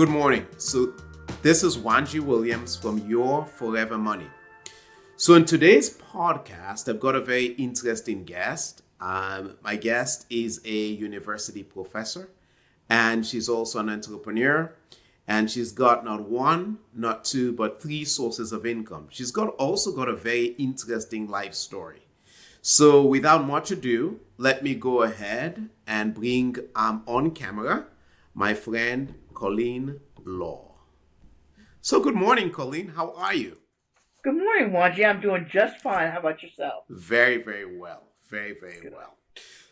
Good morning. So this is Wanji Williams from Your Forever Money. So in today's podcast, I've got a very interesting guest. My guest is a university professor, and she's also an entrepreneur. And she's got not one, not two, but three sources of income. She's also got a very interesting life story. So without much ado, let me go ahead and bring on camera my friend Colleen Law. So good morning, Colleen. How are you? Good morning, Wanji. I'm doing just fine. How about yourself? Very, very well. Very, very well.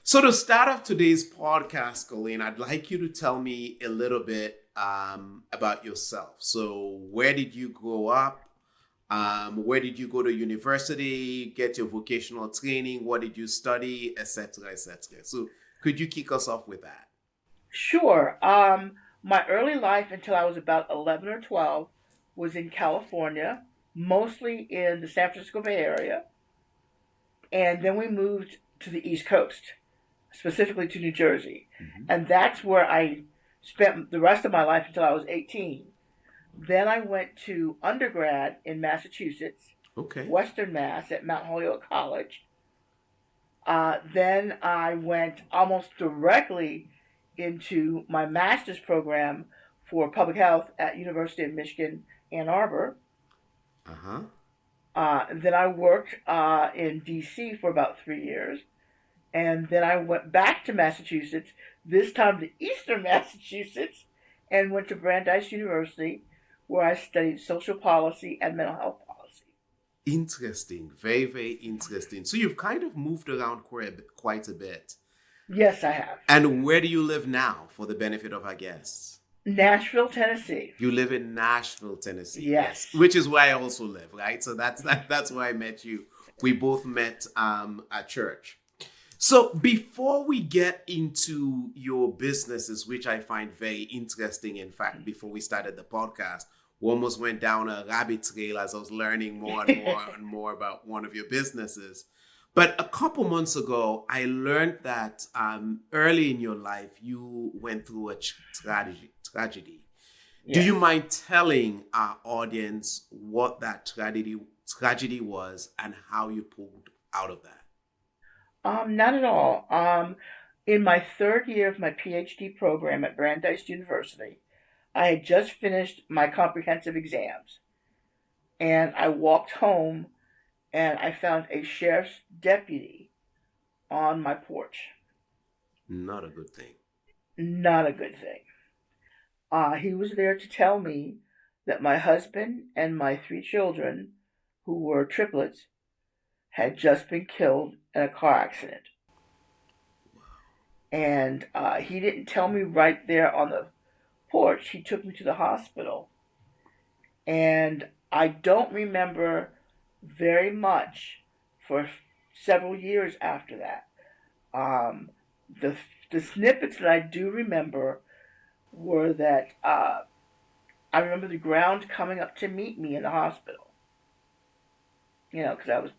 So to start off today's podcast, Colleen, I'd like you to tell me a little bit about yourself. So where did you grow up? Where did you go to university, get your vocational training? What did you study, etc., etc.? So could you kick us off with that? Sure. My early life until I was about 11 or 12 was in California, mostly in the San Francisco Bay Area. And then we moved to the East Coast, specifically to New Jersey. Mm-hmm. And that's where I spent the rest of my life until I was 18. Then I went to undergrad in Massachusetts, Western Mass at Mount Holyoke College. Then I went almost directly into my master's program for public health at University of Michigan, Ann Arbor. Then I worked in D.C. for about 3 years. And then I went back to Massachusetts, this time to Eastern Massachusetts, and went to Brandeis University, where I studied social policy and mental health policy. Interesting. Very, very interesting. So you've kind of moved around quite a bit. Yes, I have. And where do you live now, for the benefit of our guests? Nashville, Tennessee. You live in Nashville, Tennessee. Yes. Which is where I also live, right? So that's where I met you. We both met at church. So before we get into your businesses, which I find very interesting, in fact, before we started the podcast, we almost went down a rabbit trail as I was learning more and more and more about one of your businesses. But a couple months ago, I learned that early in your life, you went through a tragedy. Yes. Do you mind telling our audience what that tragedy was and how you pulled out of that? Not at all. In my third year of my PhD program at Brandeis University, I had just finished my comprehensive exams. And I walked home and I found a sheriff's deputy on my porch. Not a good thing. Not a good thing. He was there to tell me that my husband and my 3 children, who were triplets, had just been killed in a car accident. And he didn't tell me right there on the porch. He took me to the hospital. And I don't remember very much for several years after that. The snippets that I do remember were that I remember the ground coming up to meet me in the hospital. You know, because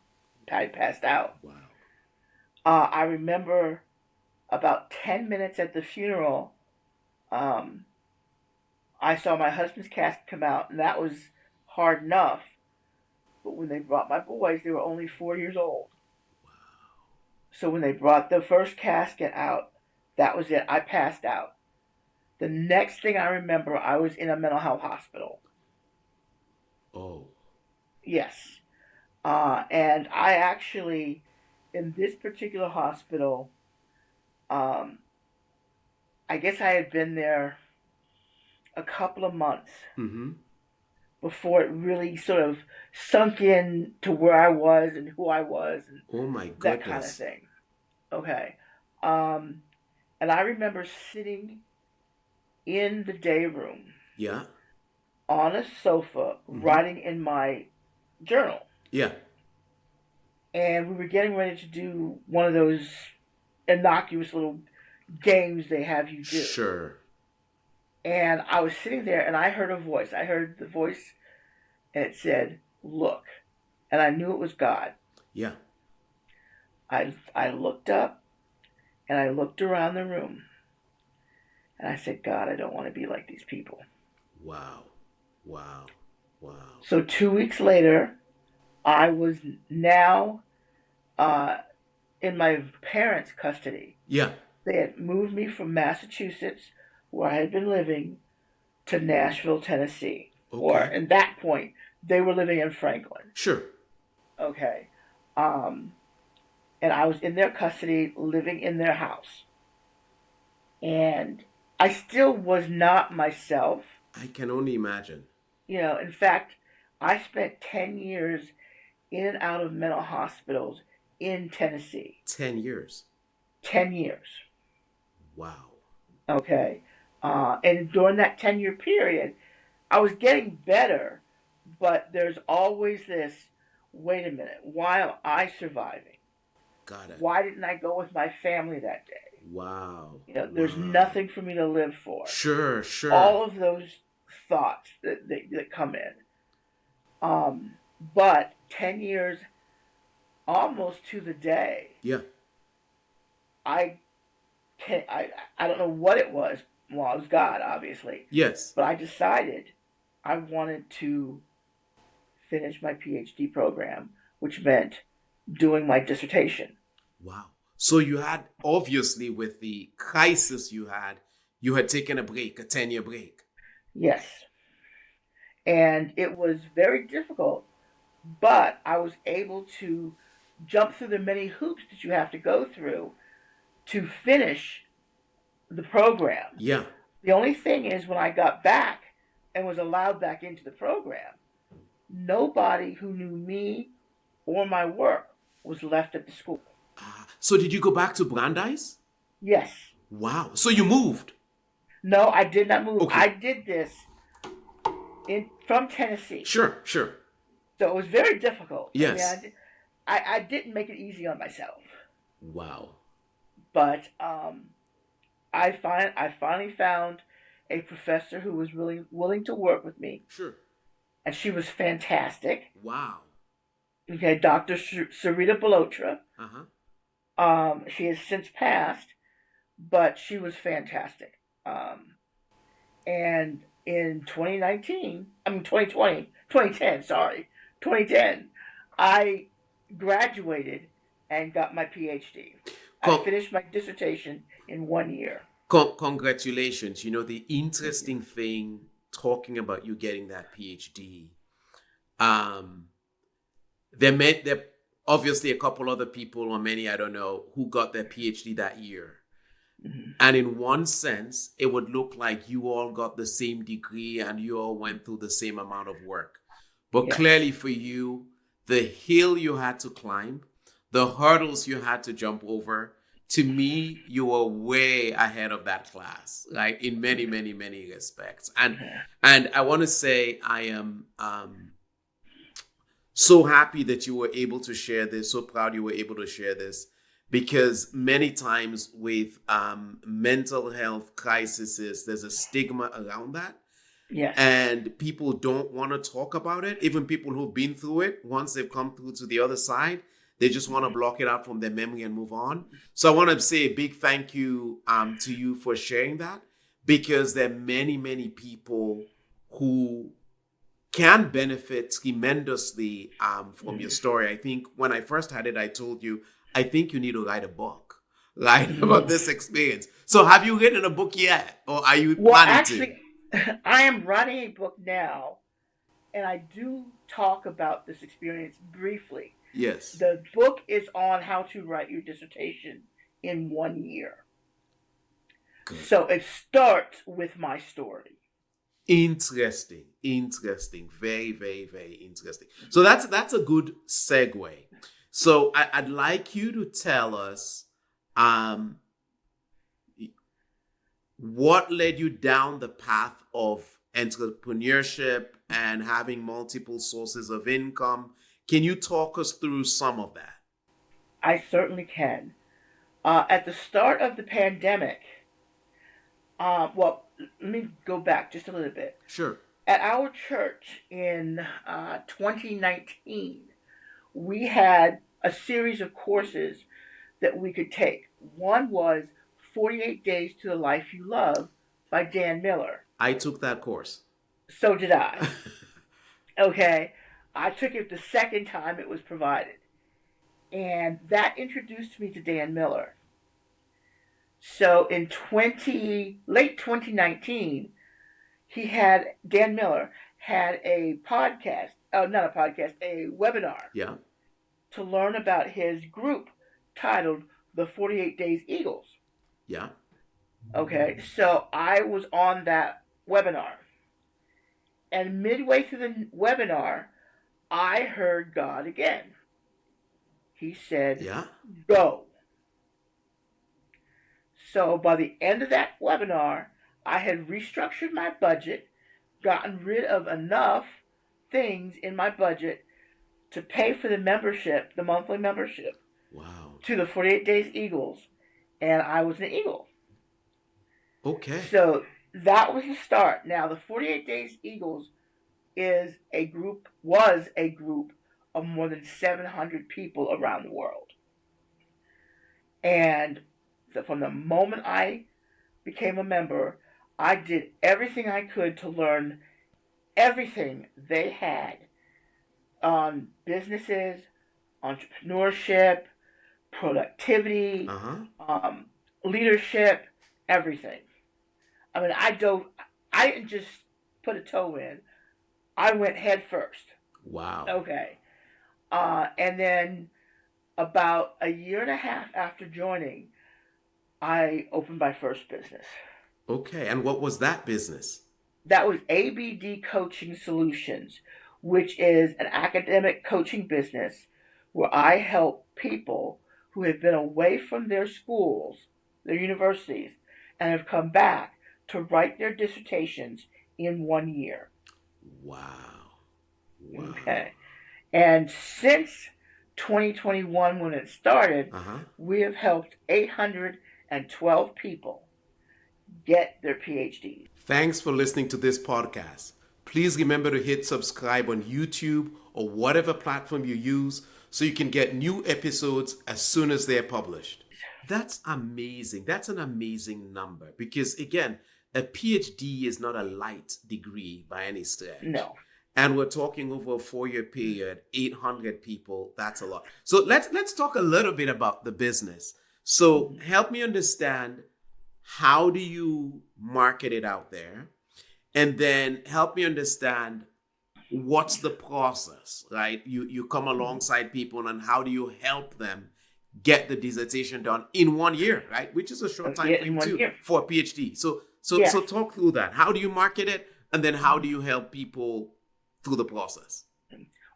I passed out. Wow. I remember about 10 minutes at the funeral, I saw my husband's casket come out, and that was hard enough. But when they brought my boys, they were only 4 years old. Wow. So when they brought the first casket out, that was it. I passed out. The next thing I remember, I was in a mental health hospital. Oh. Yes. And I actually, in this particular hospital, I guess I had been there a couple of months before it really sort of sunk in to where I was and who I was and oh my goodness, that kind of thing. Okay. And I remember sitting in the day room. Yeah. On a sofa, writing in my journal. Yeah. And we were getting ready to do one of those innocuous little games they have you do. Sure. And I was sitting there and I heard a voice. I heard the voice and it said, "Look." And I knew it was God. Yeah. I looked up and I looked around the room and I said, "God, I don't want to be like these people." Wow. Wow. Wow. So 2 weeks later, I was now uh, in my parents' custody. Yeah. They had moved me from Massachusetts, where I had been living, to Nashville, Tennessee. Or Okay. at that point, they were living in Franklin. Sure. Okay. Um, and I was in their custody, living in their house. And I still was not myself. I can only imagine. In fact, I spent 10 years in and out of mental hospitals in Tennessee. 10 years. 10 years. Wow. Okay. And during that 10-year period, I was getting better, but there's always this, wait a minute, why am I surviving? Got it. Why didn't I go with my family that day? Wow. There's Wow. nothing for me to live for. Sure, sure. All of those thoughts that come in. But 10 years, almost to the day, Yeah. I can't, I don't know what it was. Well, it was God, obviously. Yes. But I decided I wanted to finish my PhD program, which meant doing my dissertation. Wow. So you had, obviously, with the crisis you had taken a break, a 10-year break. Yes. And it was very difficult, but I was able to jump through the many hoops that you have to go through to finish the program. Yeah. The only thing is, when I got back and was allowed back into the program, nobody who knew me or my work was left at the school. So did you go back to Brandeis? Yes. Wow. So you moved? No, I did not move. Okay. I did this from Tennessee. Sure, sure. So it was very difficult. Yes. I mean, I didn't make it easy on myself. Wow. But I finally found a professor who was really willing to work with me. Sure. And she was fantastic. Wow. Okay, Dr. Sarita Balotra. Uh-huh. She has since passed, but she was fantastic. And in 2010, I graduated and got my PhD. I finished my dissertation in 1 year. Congratulations. The interesting thing, talking about you getting that PhD, there obviously a couple other people, or many, I don't know, who got their PhD that year. Mm-hmm. And in one sense, it would look like you all got the same degree and you all went through the same amount of work. But yes, clearly for you, the hill you had to climb, the hurdles you had to jump over, to me, you were way ahead of that class, right? In many, many, many respects. And I want to say I am so happy that you were able to share this, so proud you were able to share this, because many times with mental health crises, there's a stigma around that. Yes. And people don't want to talk about it. Even people who've been through it, once they've come through to the other side, they just want to block it out from their memory and move on. So I want to say a big thank you to you for sharing that, because there are many, many people who can benefit tremendously from your story. I think when I first had it, I told you, I think you need to write a book, right, about this experience. So have you written a book yet? Or are you planning to? I am writing a book now, and I do talk about this experience briefly. Yes. The book is on how to write your dissertation in 1 year. Good. So it starts with my story. Interesting. Very, very, very interesting. So that's a good segue. So I'd like you to tell us what led you down the path of entrepreneurship and having multiple sources of income. Can you talk us through some of that? I certainly can. At the start of the pandemic, well, let me go back just a little bit. Sure. At our church in 2019, we had a series of courses that we could take. One was 48 Days to the Life You Love by Dan Miller. I took that course. So did I. Okay. I took it the second time it was provided. And that introduced me to Dan Miller. So in late 2019, Dan Miller had a podcast, not a podcast, a webinar Yeah. to learn about his group titled the 48 Days Eagles. Yeah. Okay, so I was on that webinar. And midway through the webinar, I heard God again. He said, Yeah. go. So by the end of that webinar, I had restructured my budget, gotten rid of enough things in my budget to pay for the membership, the monthly membership, Wow. to the 48 Days Eagles, and I was an Eagle. Okay. So that was the start. Now, the 48 Days Eagles was a group of more than 700 people around the world. And from the moment I became a member, I did everything I could to learn everything they had on businesses, entrepreneurship, productivity, leadership, everything. I mean, I didn't just put a toe in. I went head first. Wow. Okay. And then about a year and a half after joining, I opened my first business. Okay. And what was that business? That was ABD Coaching Solutions, which is an academic coaching business where I help people who have been away from their schools, their universities, and have come back to write their dissertations in 1 year. Wow. Okay. And since 2021, when it started, we have helped 812 people get their PhDs. Thanks for listening to this podcast. Please remember to hit subscribe on YouTube or whatever platform you use so you can get new episodes as soon as they're published. That's amazing. That's an amazing number because, again, a PhD is not a light degree by any stretch. No. And we're talking over a 4-year period, 800 people. That's a lot. So let's talk a little bit about the business. So help me understand, how do you market it out there? And then help me understand, what's the process, right? You come alongside people and how do you help them get the dissertation done in 1 year, right? Which is a short time frame too for a PhD. So talk through that. How do you market it? And then how do you help people through the process?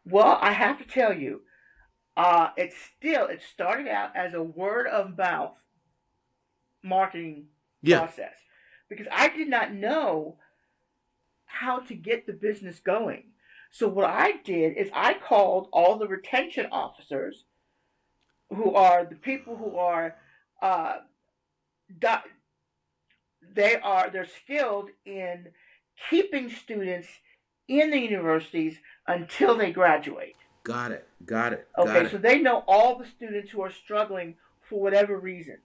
Well, I have to tell you, it started out as a word of mouth marketing process because I did not know how to get the business going. So what I did is I called all the retention officers, who are the people who are they're skilled in keeping students in the universities until they graduate. Got it. Okay, so they know all the students who are struggling for whatever reasons.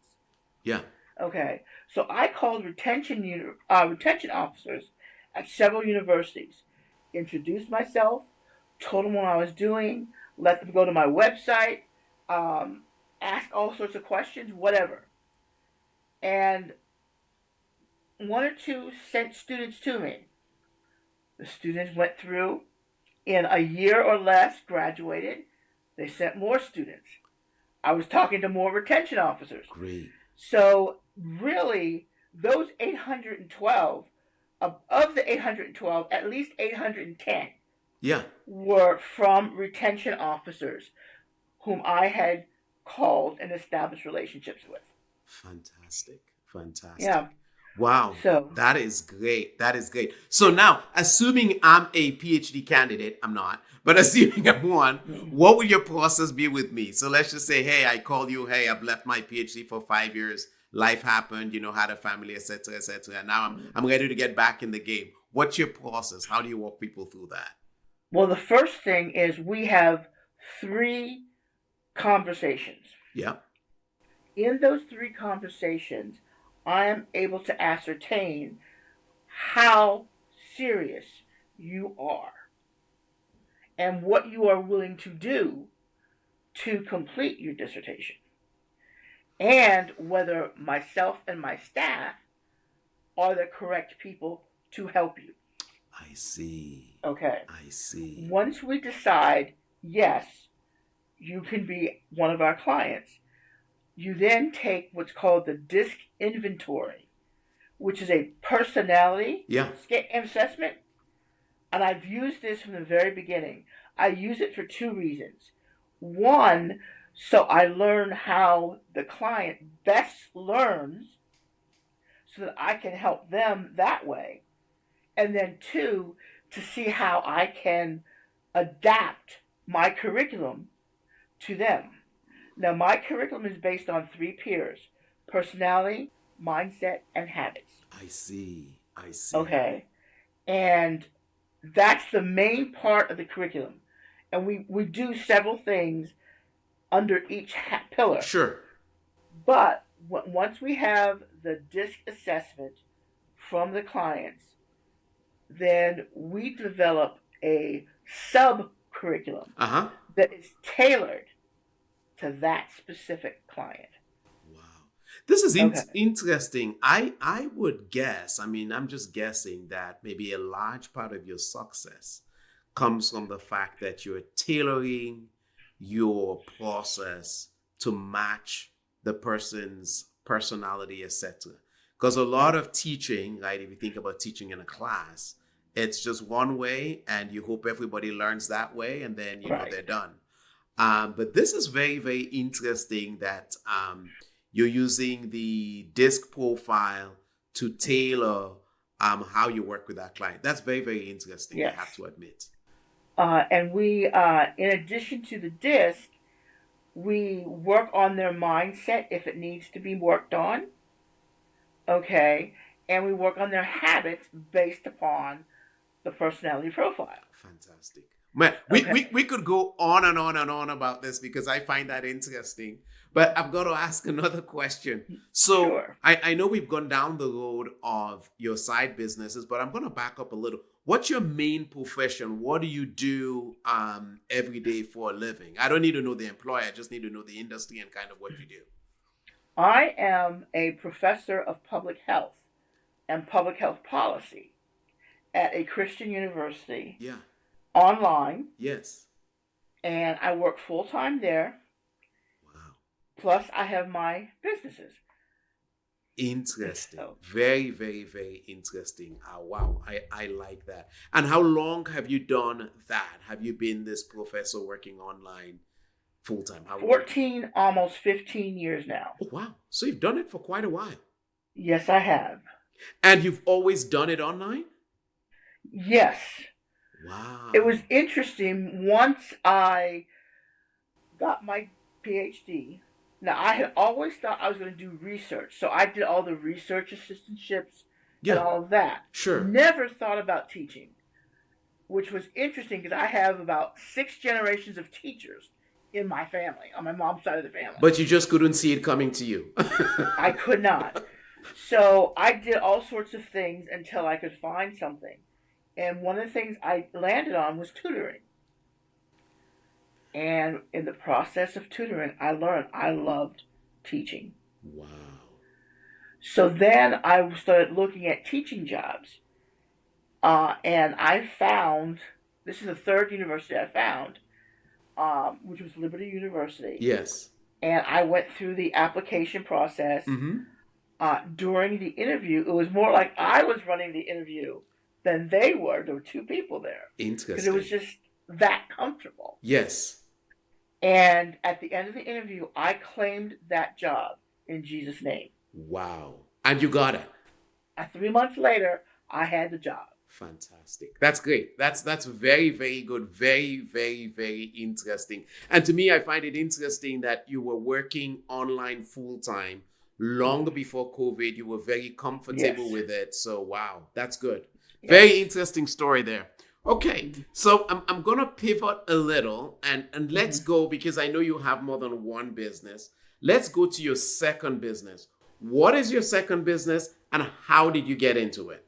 Yeah. Okay, so I called retention officers at several universities, introduced myself, told them what I was doing, let them go to my website, ask all sorts of questions, whatever. And 1 or 2 sent students to me. The students went through, in a year or less, graduated. They sent more students. I was talking to more retention officers. Great. So really, those 812, of the 812, at least 810 were from retention officers whom I had called and established relationships with. Fantastic. Yeah. Wow. So that is great. So now, assuming I'm a PhD candidate, I'm not, but assuming I'm one, what would your process be with me? So let's just say, hey, I call you, hey, I've left my PhD for 5 years. Life happened, had a family, etc., etc. And now I'm ready to get back in the game. What's your process? How do you walk people through that? Well, the first thing is we have 3 conversations. Yeah. In those 3 conversations, I am able to ascertain how serious you are and what you are willing to do to complete your dissertation, and whether myself and my staff are the correct people to help you. I see. Okay. I see. Once we decide, yes, you can be one of our clients, you then take what's called the DISC inventory, which is a personality assessment. And I've used this from the very beginning. I use it for two reasons. One, so I learn how the client best learns so that I can help them that way. And then two, to see how I can adapt my curriculum to them. Now, my curriculum is based on 3 pillars: personality, mindset, and habits. I see. I see. Okay. And that's the main part of the curriculum. And we do several things under each pillar. Sure. But once we have the DISC assessment from the clients, then we develop a sub-curriculum that is tailored to that specific client. Wow. This is interesting. I would guess, I'm just guessing that maybe a large part of your success comes from the fact that you're tailoring your process to match the person's personality, etc. Because a lot of teaching, right, if you think about teaching in a class, it's just one way and you hope everybody learns that way and then, you know, they're done. But this is very, very interesting that you're using the DISC profile to tailor how you work with that client. That's very, very interesting, yes. I have to admit. And we, in addition to the DISC, we work on their mindset if it needs to be worked on. Okay. And we work on their habits based upon the personality profile. Fantastic. Man, we could go on and on and on about this because I find that interesting. But I've got to ask another question. So sure. I know we've gone down the road of your side businesses, but I'm going to back up a little. What's your main profession? What do you do every day for a living? I don't need to know the employer. I just need to know the industry and kind of what you do. I am a professor of public health and public health policy at a Christian university. Yeah. Online. Yes. And I work full-time there. Wow. Plus, I have my businesses. Interesting. Very, very, very interesting. Wow. I like that. And how long have you done that? Have you been this professor working online full-time? 14, almost 15 years now. Oh, wow. So you've done it for quite a while. Yes, I have. And you've always done it online? Yes. Wow. It was interesting. Once I got my PhD, now I had always thought I was going to do research. So I did all the research assistantships and all of that. Sure. Never thought about teaching, which was interesting because I have about 6 generations of teachers in my family, on my mom's side of the family. But you just couldn't see it coming to you. I could not. So I did all sorts of things until I could find something. And one of the things I landed on was tutoring. And in the process of tutoring, I learned I loved teaching. Wow. So then I started looking at teaching jobs. And I found, this is the third university I found, which was Liberty University. Yes. And I went through the application process. Mm-hmm. During the interview, it was more like I was running the interview than they were. There were 2 people there. Interesting. Because it was just that comfortable. Yes. And at the end of the interview, I claimed that job in Jesus' name. Wow. And you got it. 3 months later, I had the job. Fantastic. That's great. That's very, very good. Very, very, very interesting. And to me, I find it interesting that you were working online full-time long before COVID. You were very comfortable with it. So, wow, that's good. Yes. Very interesting story there. Okay, so I'm going to pivot a little and let's go, because I know you have more than one business. Let's go to your second business. What is your second business and how did you get into it?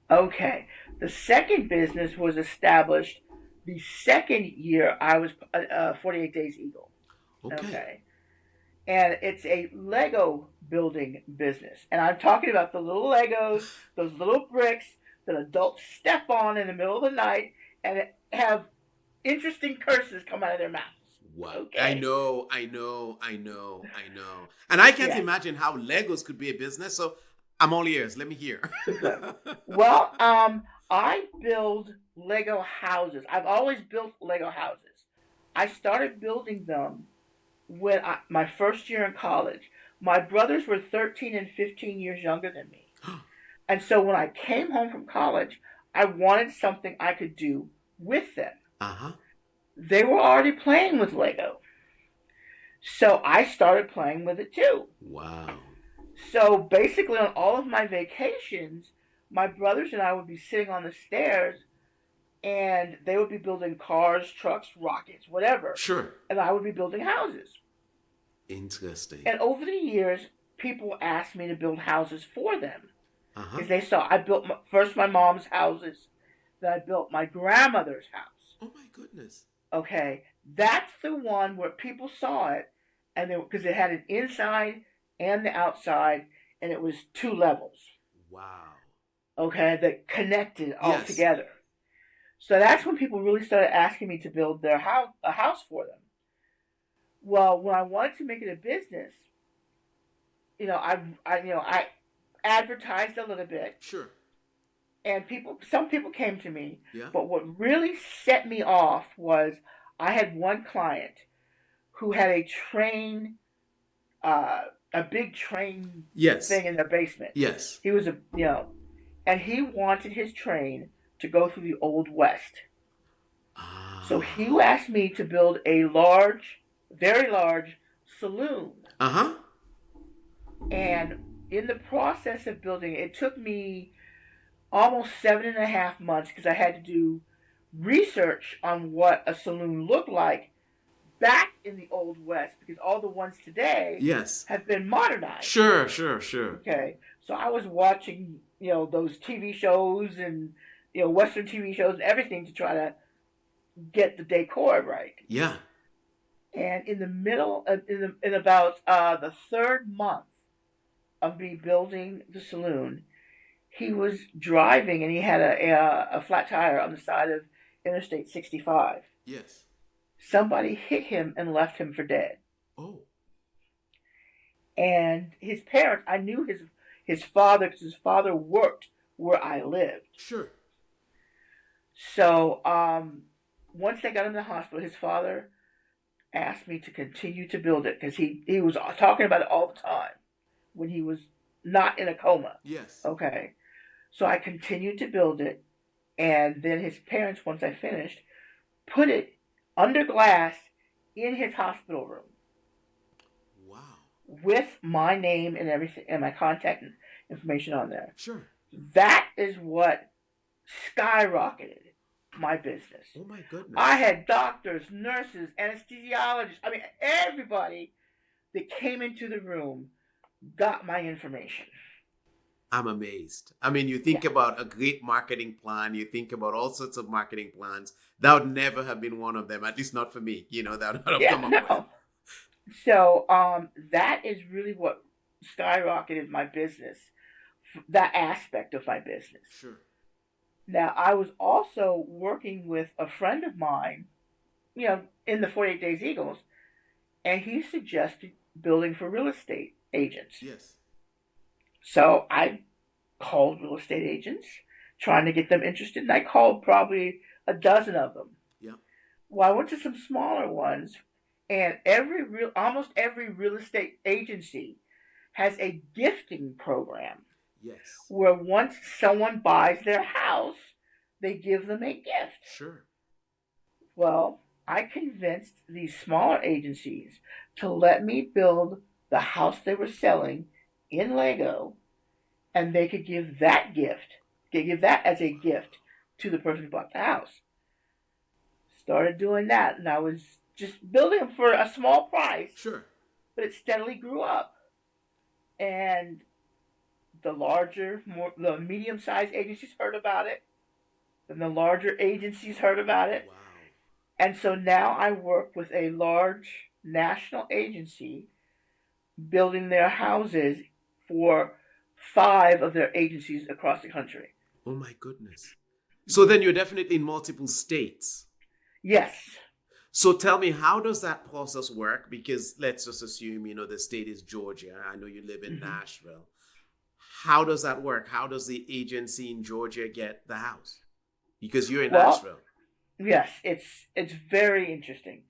Okay, The second business was established the second year I was 48 Days Eagle. Okay. Okay. And it's a Lego building business. And I'm talking about the little Legos, those little bricks that adults step on in the middle of the night and have interesting curses come out of their mouths. Wow. Okay. I know. And I can't Yes. imagine how Legos could be a business. So I'm all ears. Let me hear. Okay. Well, I build Lego houses. I've always built Lego houses. I started building them my first year in college. My brothers were 13 and 15 years younger than me. And so when I came home from college, I wanted something I could do with them. Uh-huh. They were already playing with Lego. So I started playing with it too. Wow. So basically, on all of my vacations, my brothers and I would be sitting on the stairs and they would be building cars, trucks, rockets, whatever. Sure. And I would be building houses. Interesting. And over the years, people asked me to build houses for them. Uh-huh. Because they saw, I built first my mom's houses, then I built my grandmother's house. Oh my goodness. Okay, that's the one where people saw it, and because it had an inside and the outside, and it was 2 levels. Wow. Okay, that connected all Yes. together. So that's when people really started asking me to build a house for them. Well, when I wanted to make it a business, I advertised a little bit, Sure. and some people came to me. Yeah. But what really set me off was I had one client who had a big train Yes. thing in their basement. Yes. He was and he wanted his train to go through the Old West. So he asked me to build a very large saloon. Uh-huh. And in the process of building it took me almost 7.5 months because I had to do research on what a saloon looked like back in the Old West, because all the ones today Yes. have been modernized. Sure. Okay. So I was watching, those TV shows and, Western TV shows and everything to try to get the decor right. Yeah. And in the middle, in about the third month of me building the saloon, he was driving and he had a flat tire on the side of Interstate 65. Yes. Somebody hit him and left him for dead. Oh. And his parents, I knew his father because his father worked where I lived. Sure. So once they got him to the hospital, his father asked me to continue to build it because he was talking about it all the time when he was not in a coma. Yes. Okay. So I continued to build it, and then his parents, once I finished, put it under glass in his hospital room. Wow. With my name and everything and my contact information on there. Sure. That is what skyrocketed my business. Oh my goodness. I had doctors, nurses, anesthesiologists. I mean, everybody that came into the room got my information. I'm amazed. I mean, you think about a great marketing plan, you think about all sorts of marketing plans. That would never have been one of them, at least not for me, that would have come up with. So that is really what skyrocketed my business, that aspect of my business. Sure. Now, I was also working with a friend of mine, in the 48 Days Eagles, and he suggested building for real estate agents. Yes. So I called real estate agents, trying to get them interested, and I called probably a dozen of them. Yeah. Well, I went to some smaller ones, and almost every real estate agency has a gifting program. Yes. Where once someone buys their house, they give them a gift. Sure. Well, I convinced these smaller agencies to let me build the house they were selling in Lego, and they could give that as a gift to the person who bought the house. Started doing that, and I was just building them for a small price. Sure. But it steadily grew up. And the medium-sized agencies heard about it. Then the larger agencies heard about it. Wow. And so now I work with a large national agency building their houses for 5 of their agencies across the country. Oh my goodness. So then you're definitely in multiple states. Yes. So tell me, how does that process work? Because let's just assume, the state is Georgia. I know you live in Nashville. How does that work? How does the agency in Georgia get the house? Because you're in Nashville. Yes, it's very interesting.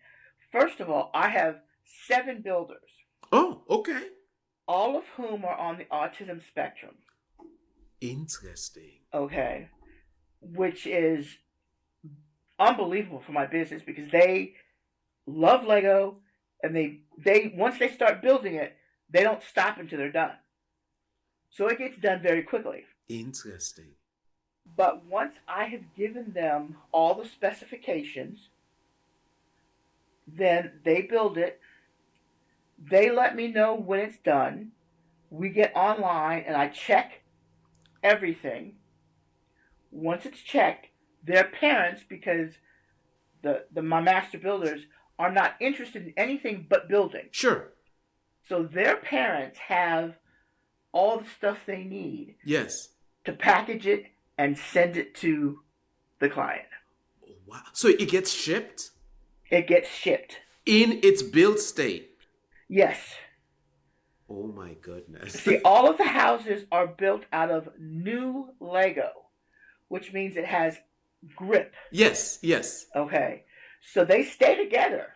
First of all, I have 7 builders. Oh, okay. All of whom are on the autism spectrum. Interesting. Okay. Which is unbelievable for my business because they love Lego and they once they start building it, they don't stop until they're done. So it gets done very quickly. Interesting. But once I have given them all the specifications, then they build it. They let me know when it's done. We get online and I check everything. Once it's checked, their parents, because my master builders are not interested in anything but building. Sure. So their parents have all the stuff they need. Yes. To package it and send it to the client. Wow. So it gets shipped? It gets shipped. In its built state? Yes. Oh my goodness. See, all of the houses are built out of new Lego, which means it has grip. Yes, yes. Okay. So they stay together.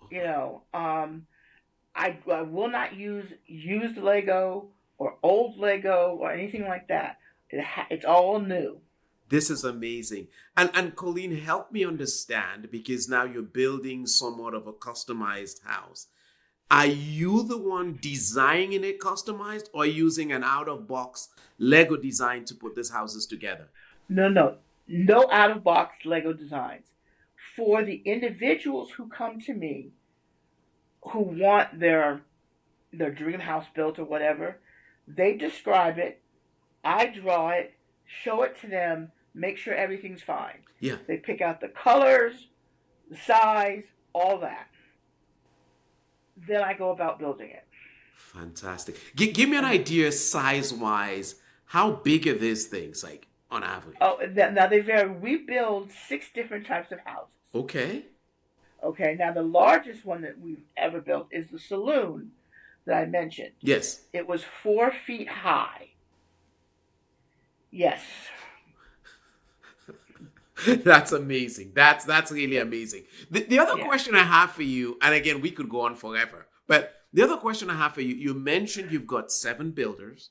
Okay. I will not use used Lego or old Lego or anything like that. It's all new. This is amazing. And Colleen, help me understand, because now you're building somewhat of a customized house. Are you the one designing it customized, or using an out-of-box Lego design to put these houses together? No out-of-box Lego designs. For the individuals who come to me who want their dream house built or whatever, they describe it, I draw it, show it to them, make sure everything's fine. Yeah. They pick out the colors, the size, all that. Then I go about building it. Fantastic. Give me an idea size-wise. How big are these things, like, on average? Oh, now they vary. We build 6 different types of houses. Okay. Okay, now the largest one that we've ever built is the saloon that I mentioned. Yes. It was 4 feet high. Yes. That's amazing. That's really amazing. The other question I have for you, and again, we could go on forever, but the other question I have for you, you mentioned you've got 7 builders,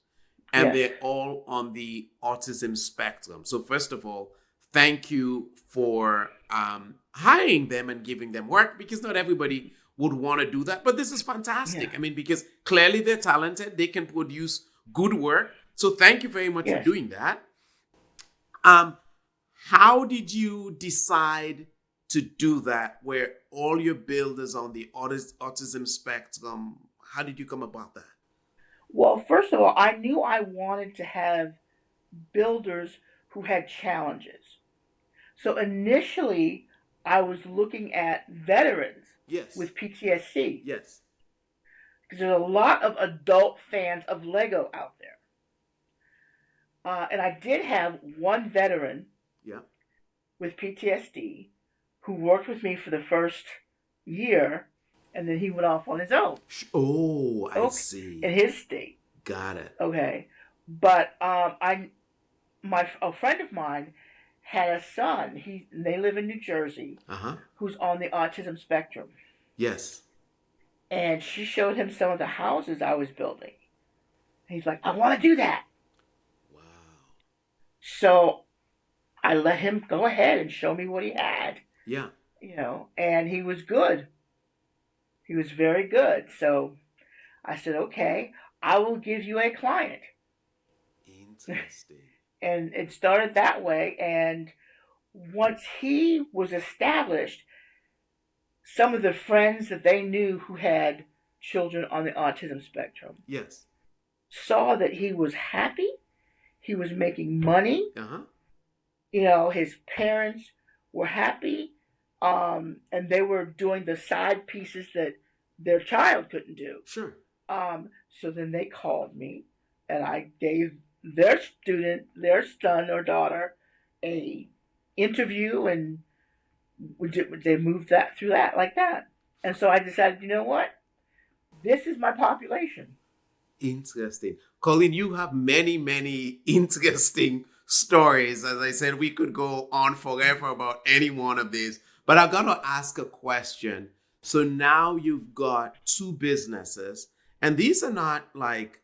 and they're all on the autism spectrum. So first of all, thank you for hiring them and giving them work, because not everybody would want to do that. But this is fantastic. Yeah. I mean, because clearly they're talented. They can produce good work. So thank you very much for doing that. How did you decide to do that, where all your builders on the autism spectrum? How did you come about that? Well, first of all, I knew I wanted to have builders who had challenges. So initially, I was looking at veterans with PTSD. Yes. Because there's a lot of adult fans of Lego out there. And I did have one veteran with PTSD who worked with me for the first year, and then he went off on his own. Oh, I see. In his state. Got it. Okay. But a friend of mine had a son. They live in New Jersey, who's on the autism spectrum. Yes. And she showed him some of the houses I was building. He's like, I want to do that. Wow. So I let him go ahead and show me what he had. Yeah. And he was good. He was very good. So I said, okay, I will give you a client. Interesting. And it started that way. And once he was established, some of the friends that they knew who had children on the autism spectrum saw that he was happy, he was making money, His parents were happy, and they were doing the side pieces that their child couldn't do. Sure. So then they called me, and I gave their student, their son or daughter, a interview, and they moved that through that like that. And so I decided, you know what? This is my population. Interesting. Colleen, you have many, many interesting stories. As I said, we could go on forever about any one of these, but I got to ask a question. So now you've got two businesses, and these are not like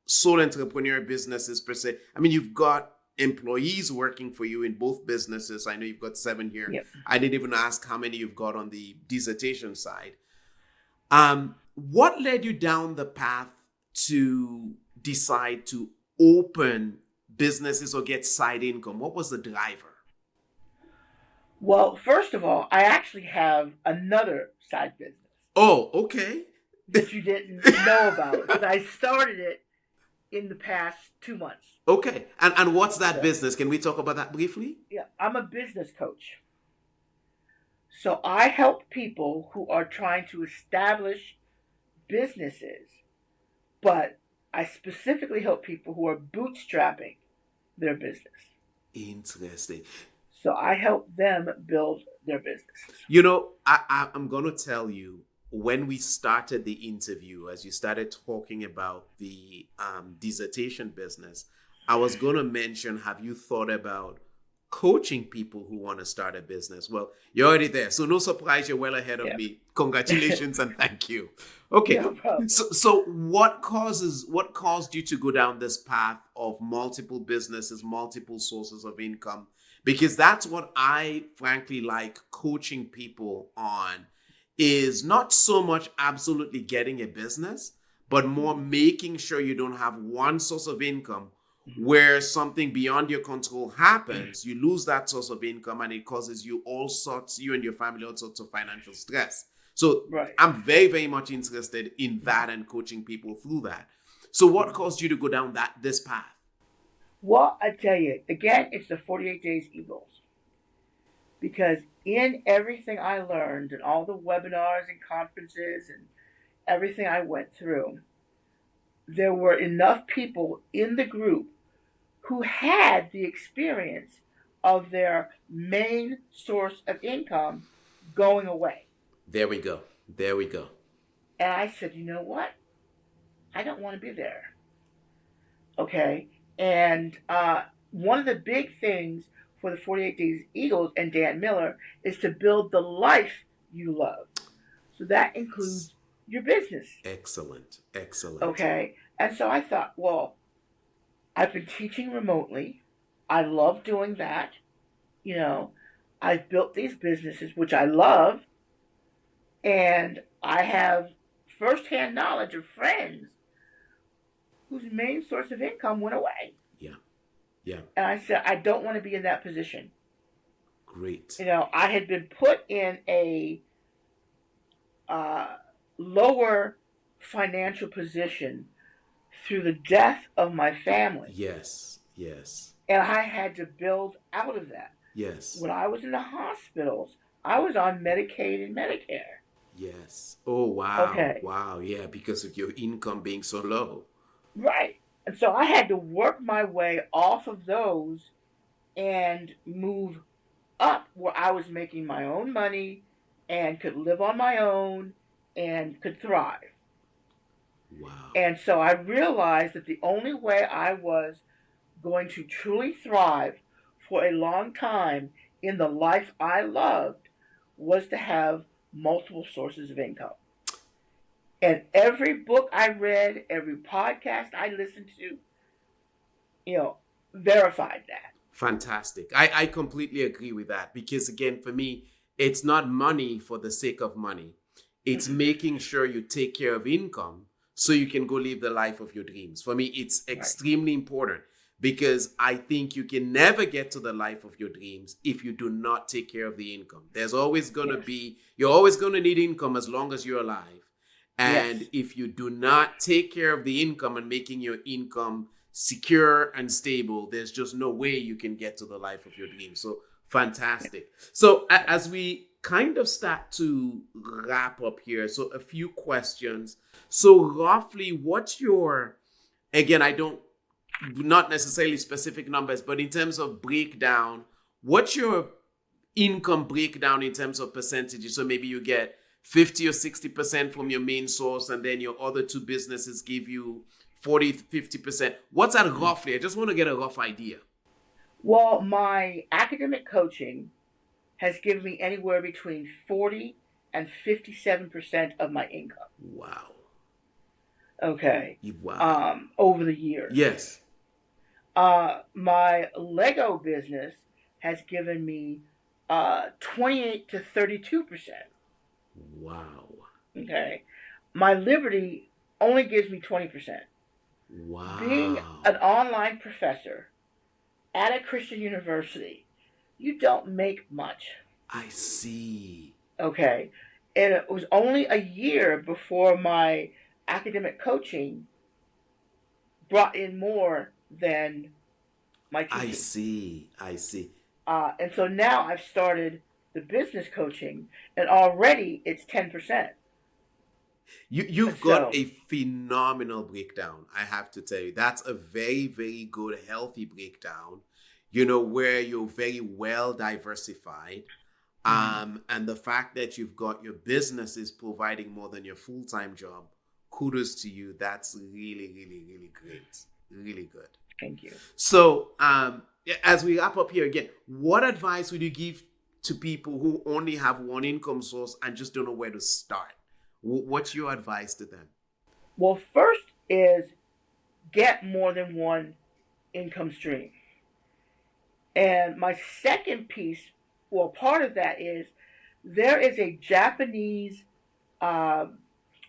sole entrepreneur businesses per se. I mean, you've got employees working for you in both businesses. I know you've got 7 here. Yep. I didn't even ask how many you've got on the dissertation side. What led you down the path to decide to open businesses or get side income? What was the driver? Well, first of all, I actually have another side business Oh, okay. that you didn't know about because I started it in the past 2 months. Okay. And what's that So, business? Can we talk about that briefly? yeah, I'm a business coach. So I help people who are trying to establish businesses, but I specifically help people who are bootstrapping their business. Interesting. So I help them build their businesses. I'm going to tell you, when we started the interview, as you started talking about the dissertation business, I was going to mention, have you thought about coaching people who want to start a business? Well, you're already there. So no surprise, you're well ahead of Yeah. me. Congratulations and thank you. Okay. No problem. So what caused you to go down this path of multiple businesses, multiple sources of income? Because that's what I frankly like coaching people on, is not so much absolutely getting a business, but more making sure you don't have one source of income where something beyond your control happens, you lose that source of income, and it causes you and your family, all sorts of financial stress. So Right. I'm very, very much interested in that and coaching people through that. So what caused you to go down this path? Well, I tell you, again, it's the 48 Days Eagles. Because in everything I learned and all the webinars and conferences and everything I went through, there were enough people in the group who had the experience of their main source of income going away. There we go. There we go. And I said, you know what? I don't want to be there. Okay. And one of the big things for the 48 Days Eagles and Dan Miller is to build the life you love. So that includes your business. Excellent. Excellent. Okay. And so I thought, well, I've been teaching remotely. I love doing that. I've built these businesses, which I love. And I have firsthand knowledge of friends whose main source of income went away. Yeah. Yeah. And I said, I don't want to be in that position. Great. I had been put in a lower financial position through the death of my family. Yes. Yes. And I had to build out of that. Yes. When I was in the hospitals, I was on Medicaid and Medicare. Yes. Oh, wow. Okay. Wow. Yeah. Because of your income being so low. Right. And so I had to work my way off of those and move up where I was making my own money and could live on my own and could thrive. Wow. And so I realized that the only way I was going to truly thrive for a long time in the life I loved was to have multiple sources of income. And every book I read, every podcast I listened to, verified that. Fantastic. I completely agree with that, because again, for me, it's not money for the sake of money. It's making sure you take care of income so you can go live the life of your dreams. For me, it's extremely important, because I think you can never get to the life of your dreams if you do not take care of the income. There's always going to be, you're always going to need income as long as you're alive. And if you do not take care of the income and making your income secure and stable, there's just no way you can get to the life of your dreams. So fantastic. So as we kind of start to wrap up here, so a few questions. So roughly, what's your, again, I don't, not necessarily specific numbers, but in terms of breakdown, what's your income breakdown in terms of percentages? So maybe you get 50 or 60% from your main source, and then your other two businesses give you 40, 50%. What's that roughly? I just want to get a rough idea. Well, my academic coaching has given me anywhere between 40 and 57% of my income. Wow. Okay. Wow. Over the years. Yes. My Lego business has given me 28 to 32%. Wow. Okay. My Liberty only gives me 20%. Wow. Being an online professor at a Christian university, you don't make much. I see. Okay. And it was only a year before my academic coaching brought in more than my teaching. I see. And so now I've started the business coaching, and already it's 10%. You've got a phenomenal breakdown, I have to tell you. That's a very, very good, healthy breakdown, where you're very well diversified. And the fact that you've got your business is providing more than your full-time job, kudos to you. That's really, really, really great. Really good. Thank you. So as we wrap up here again, what advice would you give to people who only have one income source and just don't know where to start? What's your advice to them? Well, first is get more than one income stream. And my second piece, well, part of that is there is a Japanese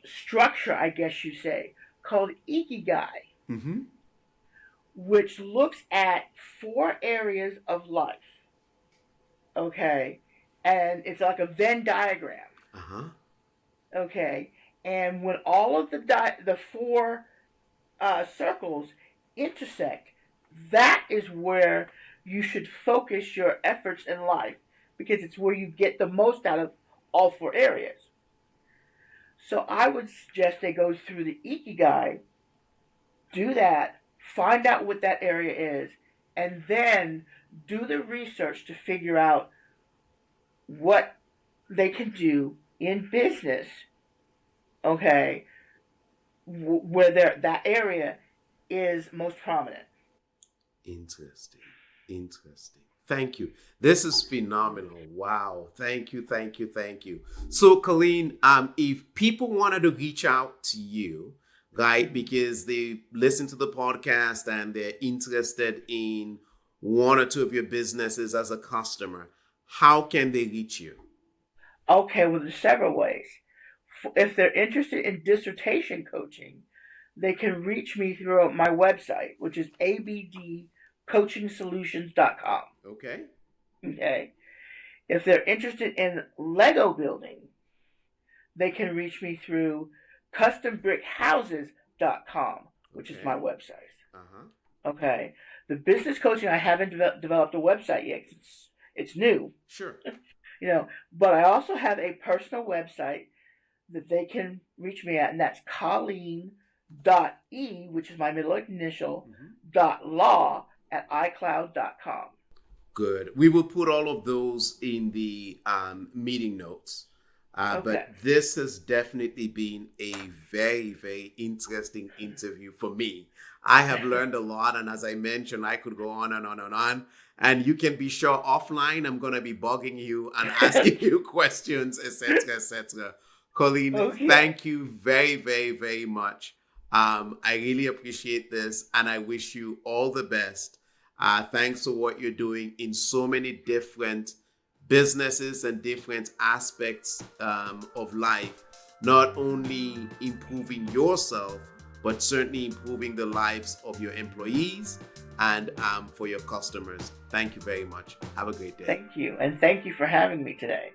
structure, I guess you say, called Ikigai, which looks at 4 areas of life. Okay. And it's like a Venn diagram. Okay. And when all of the 4 circles intersect, that is where you should focus your efforts in life, because it's where you get the most out of all 4 areas. So I would suggest they go through the Ikigai, do that, find out what that area is, and then do the research to figure out what they can do in business, okay, where that area is most prominent. Interesting. Thank you. This is phenomenal. Wow. Thank you. So, Colleen, if people wanted to reach out to you, right, because they listen to the podcast and they're interested in one or two of your businesses as a customer, how can they reach you? Okay, well, there's several ways. If they're interested in dissertation coaching, they can reach me through my website, which is abdcoachingsolutions.com. Okay. If they're interested in Lego building, they can reach me through custombrickhouses.com, which is my website. Okay. The business coaching, I haven't developed a website yet. It's new. Sure. But I also have a personal website that they can reach me at, and that's Colleen.e, which is my middle initial, .law at iCloud.com. Good. We will put all of those in the meeting notes. But this has definitely been a very, very interesting interview for me. I have learned a lot, and as I mentioned, I could go on and on and on. And you can be sure offline, I'm going to be bugging you and asking you questions, etc., etc. Colleen, thank you very, very, very much. I really appreciate this, and I wish you all the best. Thanks for what you're doing in so many different businesses and different aspects of life, not only improving yourself, but certainly improving the lives of your employees and for your customers. Thank you very much. Have a great day. Thank you. And thank you for having me today.